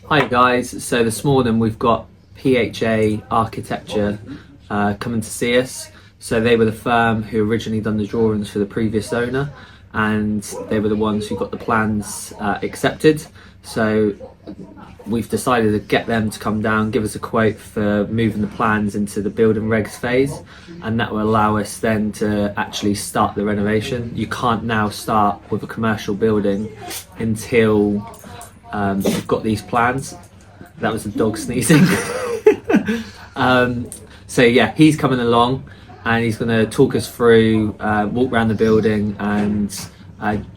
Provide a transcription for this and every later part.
Hi guys, so this morning we've got PHA Architecture coming to see us. So they were the firm who originally done the drawings for the previous owner, and they were the ones who got the plans accepted. So we've decided to get them to come down, give us a quote for moving the plans into the building regs phase, and that will allow us then to actually start the renovation. You can't now start with a commercial building until you've got these plans. That was a dog sneezing. So yeah, he's coming along and he's going to talk us through, walk around the building and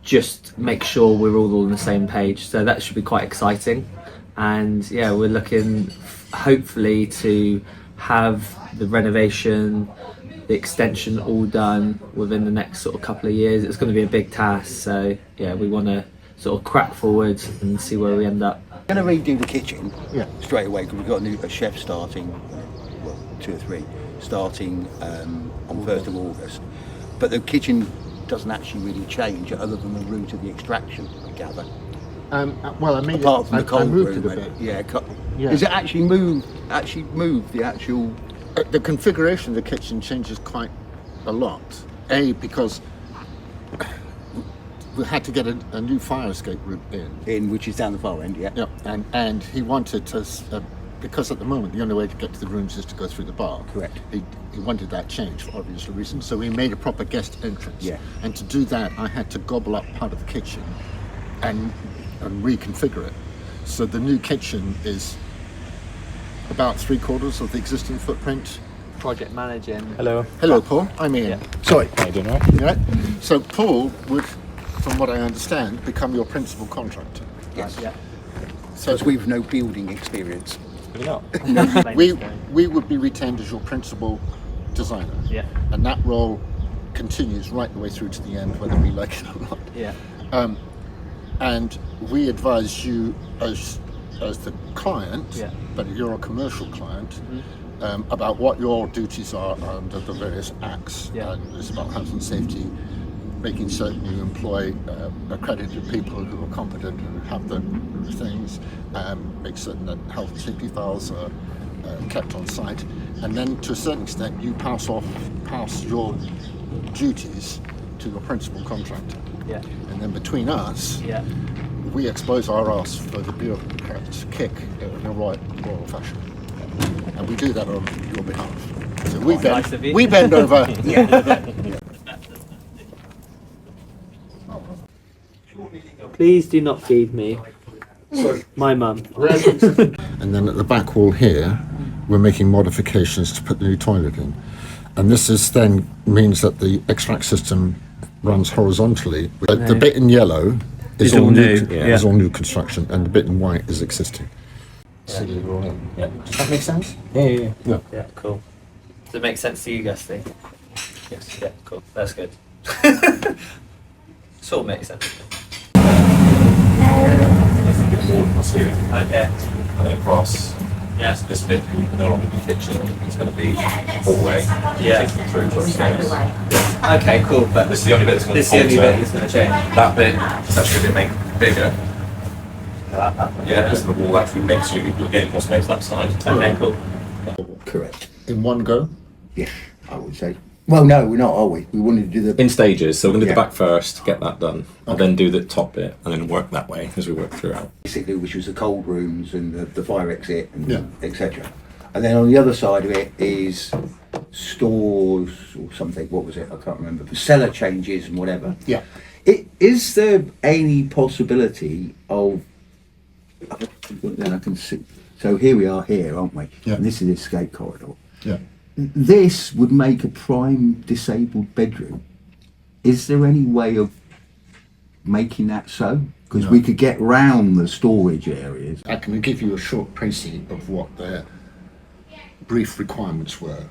just make sure we're all on the same page. So that should be quite exciting. And yeah, we're looking hopefully to have the renovation, the extension all done within the next sort of couple of years. It's going to be a big task. So yeah, we want to sort of crack forward and see where we end up. We're going to redo the kitchen straight away because we've got a chef starting, well, 2 or 3, starting on 1st of August. But the kitchen doesn't actually really change other than the route of the extraction, I gather. Well, I mean, apart from the cold moved room, it a bit. Yeah. Is it actually moved the actual? The configuration of the kitchen changes quite a lot. Because we had to get a new fire escape route In which is down the far end, yeah. Yeah, and he wanted to, because at the moment the only way to get to the rooms is to go through the bar. Correct. He wanted that changed for obvious reasons, so we made a proper guest entrance. Yeah. And to do that, I had to gobble up part of the kitchen and reconfigure it. So the new kitchen is about 3/4 of the existing footprint. Project managing. Hello, Paul. I'm Ian. Yeah. Sorry. How you doing, right? Yeah. So Paul would, from what I understand, become your principal contractor. Yes. Yeah. So we've no building experience. Maybe not. We would be retained as your principal designer. Yeah. And that role continues right the way through to the end, whether we like it or not. Yeah. And we advise you as the client, but you're a commercial client, about what your duties are under the various acts. Yeah. And it's about health and safety, making certain you employ accredited people who are competent and have the things, make certain that health and safety files are kept on site, and then to a certain extent you pass your duties to your principal contractor. Yeah. And then between us, Yeah. we expose our ass for the bureaucrats kick in a royal fashion. And we do that on your behalf. So Nice of you. we bend over. Please do not feed me. My mum. And then at the back wall here, we're making modifications to put the new toilet in. And this is then means that the extract system runs horizontally. The bit in yellow is all new. Is all new construction, and the bit in white is existing. Yeah. Does that make sense? Yeah. Yeah, cool. Does it make sense to you, Gusty? Yes. Yeah, cool. That's good. Sort of makes sense. Okay. And then across Yes. this bit, no longer be kitchen, it's going to be hallway. Yeah. Taking through to upstairs. Okay, cool. But This is the only bit that's going to this is the only alter. bit that's going to change. That bit is actually going to make bigger. Yeah, because the wall actually makes you get more space that side. Okay, cool. Correct. In one go. Yes, I would say. Well, no, we're not, are we? We wanted to do the. In stages, so we're going to do Yeah. the back first, get that done, and then do the top bit, and then work that way as we work throughout. Basically, which was the cold rooms and the fire exit and Yeah. etc. And then on the other side of it is stores or something. What was it? I can't remember. The cellar changes and whatever. Yeah. Is there any possibility of? Then I can see. So here we are here, aren't we? Yeah. And this is the escape corridor. Yeah. This would make a prime disabled bedroom. Is there any way of making that so? Because No. we could get round the storage areas. I can give you a short précis of what their brief requirements were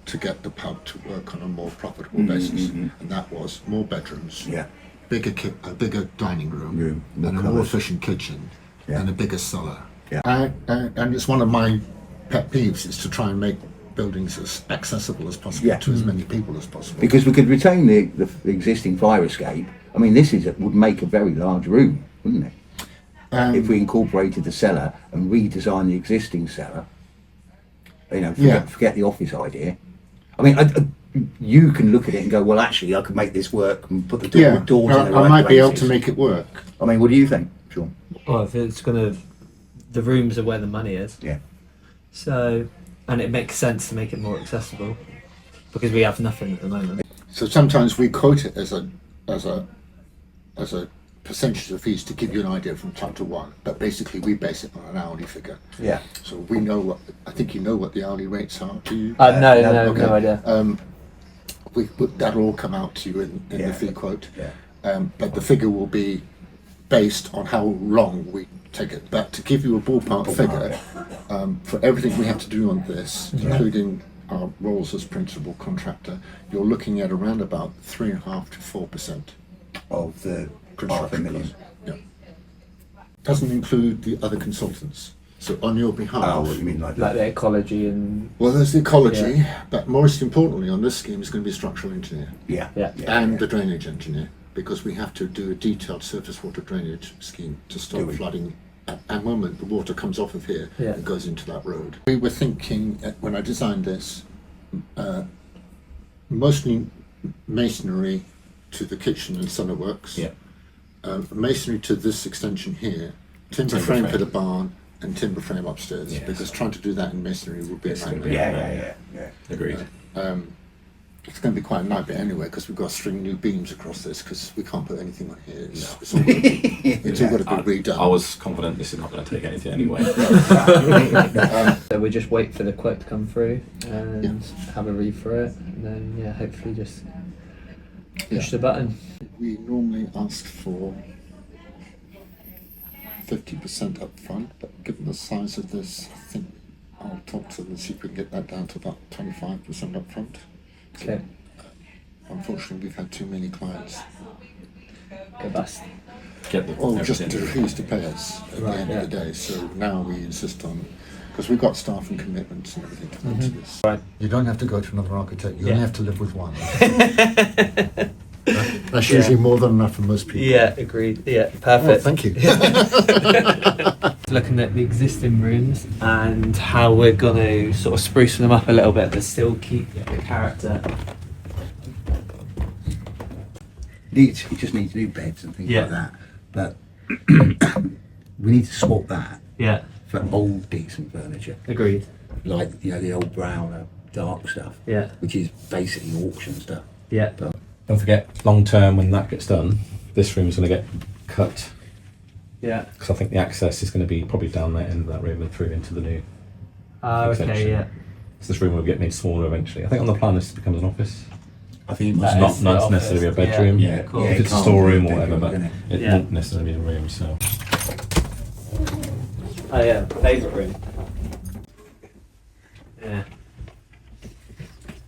to get the pub to work on a more profitable basis, and that was more bedrooms, Yeah. a bigger dining room, Room, and more a more cupboards. efficient kitchen, Yeah. and a bigger cellar. Yeah. And it's one of my pet peeves is to try and make buildings as accessible as possible Yeah. to as many people as possible. Because we could retain the existing fire escape. I mean, would make a very large room, wouldn't it? if we incorporated the cellar and redesigned the existing cellar, you know, forget the office idea. I mean, you can look at it and go, well, actually, I could make this work and put the doors in the right I might be able to places. make it work. I mean, what do you think, Sean? Well, if it's gonna, the rooms are where the money is. Yeah. So, and it makes sense to make it more accessible because we have nothing at the moment. So sometimes we quote it as a percentage of fees to give you an idea from chapter 1, but basically we base it on an hourly figure. Yeah. So we know what, I think you know what the hourly rates are, do you? No idea. That'll all come out to you in the fee quote. Yeah. But the figure will be based on how long we take it. But to give you a ballpark figure, for everything we have to do on this, including our roles as principal contractor, you're looking at around about 3.5 to 4% Of the construction $500,000. cost. Yeah. Doesn't include the other consultants. So on your behalf. Oh, what you mean, like Like the ecology and Well, there's the ecology, but most importantly on this scheme is going to be a structural engineer Yeah. Yeah. and the drainage engineer, because we have to do a detailed surface water drainage scheme to stop Do we? flooding. And when the water comes off of here, Yeah. it goes into that road. We were thinking, when I designed this, mostly masonry to the kitchen and cellar works. Yeah. Masonry to this extension here, timber frame for the barn, and timber frame upstairs. Yes. Because trying to do that in masonry would be a nightmare. Yeah. Agreed. It's going to be quite a nightmare anyway, because we've got to string new beams across this, because we can't put anything on here. It's all got to be redone. I was confident this is not going to take anything anyway. so we just wait for the quote to come through and have a read through it, and then hopefully just push the button. We normally ask for 50% up front, but given the size of this, I think I'll talk to them and see if we can get that down to about 25% up front. Okay. Unfortunately, we've had too many clients, Go bust. Get the or just everything. refuse to pay us at the end of the day. So now we insist on, because we've got staff and commitments and everything to go to this. Right. You don't have to go to another architect. You Yeah. only have to live with one. That's usually more than enough for most people. Yeah, agreed. Yeah, Oh, perfect. thank you. Looking at the existing rooms and how we're going to sort of spruce them up a little bit, but still keep the character. It just needs new beds and things Yeah. like that. But we need to swap that Yeah, for old decent furniture, agreed. like the old brown dark stuff, Yeah, which is basically auction stuff. yeah. But Don't forget, long term, when that gets done, this room is going to get cut, Yeah. because I think the access is going to be probably down that end of that room and through into the new. Okay, Extension. yeah. So this room will get made smaller eventually. I think on the plan this becomes an office. I think it That must is Not the necessarily a office, bedroom. yeah, cool. If it it's a can't storeroom be a or whatever, bedroom, but can it? it Yeah. won't necessarily be a room. So Oh yeah, favourite room. Yeah.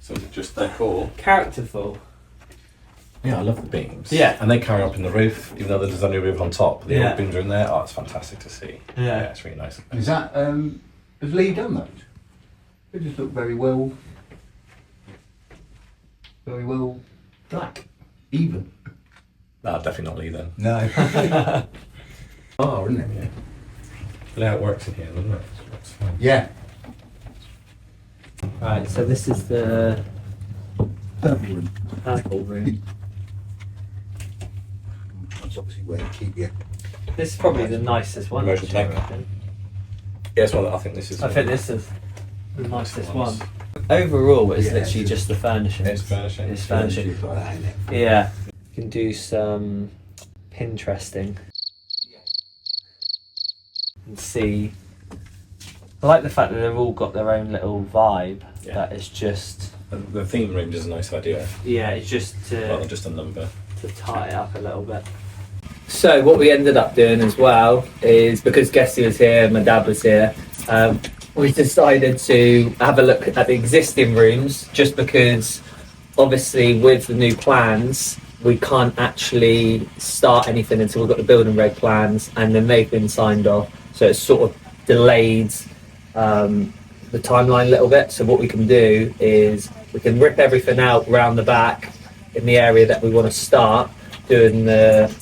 is it just decor? Characterful. Yeah, I love the beams. Yeah. And they carry up in the roof, even though there's only a roof on top. The Yeah. old beams are in there. Oh, it's fantastic to see. Yeah. it's really nice. Is that has Lee done those? They just look very well black, even. No, definitely not Lee then. No. Oh, isn't it? Yeah. Look how it works in here, doesn't it? It's fine. Yeah. Right, so this is the Purple room. purple room. That's obviously where you keep your. This is probably the nicest one. Immersion actually, I tank. reckon. Yes, well, I think this is. I think this is the nicest one. Nice. Overall, it's Yeah, literally it's just the furnishings. It's furnishing. It's furnishing. Like that, isn't it? Yeah. You can do some Pinteresting and see. I like the fact that they've all got their own little vibe. Yeah. That is just And the theme range is a nice idea, it's just rather to than just a number. tie it up a little bit. So what we ended up doing as well is, because Gessie was here, my dad was here, we decided to have a look at the existing rooms, just because obviously with the new plans we can't actually start anything until we've got the building reg plans and then they've been signed off, so it's sort of delayed the timeline a little bit. So what we can do is we can rip everything out round the back in the area that we want to start doing the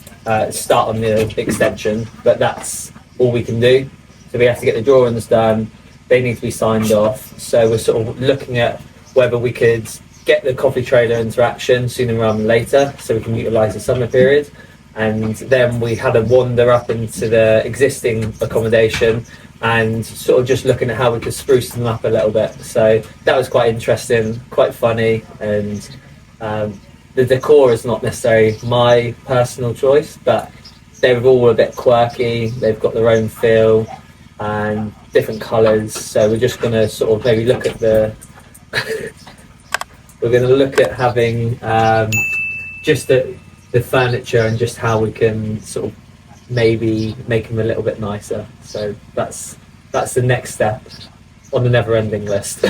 start on the extension, but that's all we can do. So we have to get the drawings done. They need to be signed off. So we're sort of looking at whether we could get the coffee trailer into action sooner rather than later, so we can utilise the summer period. And then we had a wander up into the existing accommodation and sort of just looking at how we could spruce them up a little bit. So that was quite interesting, quite funny, and the decor is not necessarily my personal choice, but they're all a bit quirky. They've got their own feel and different colours. So we're just going to sort of maybe look at the we're going to look at having just the furniture and just how we can sort of maybe make them a little bit nicer. So that's the next step on the never-ending list.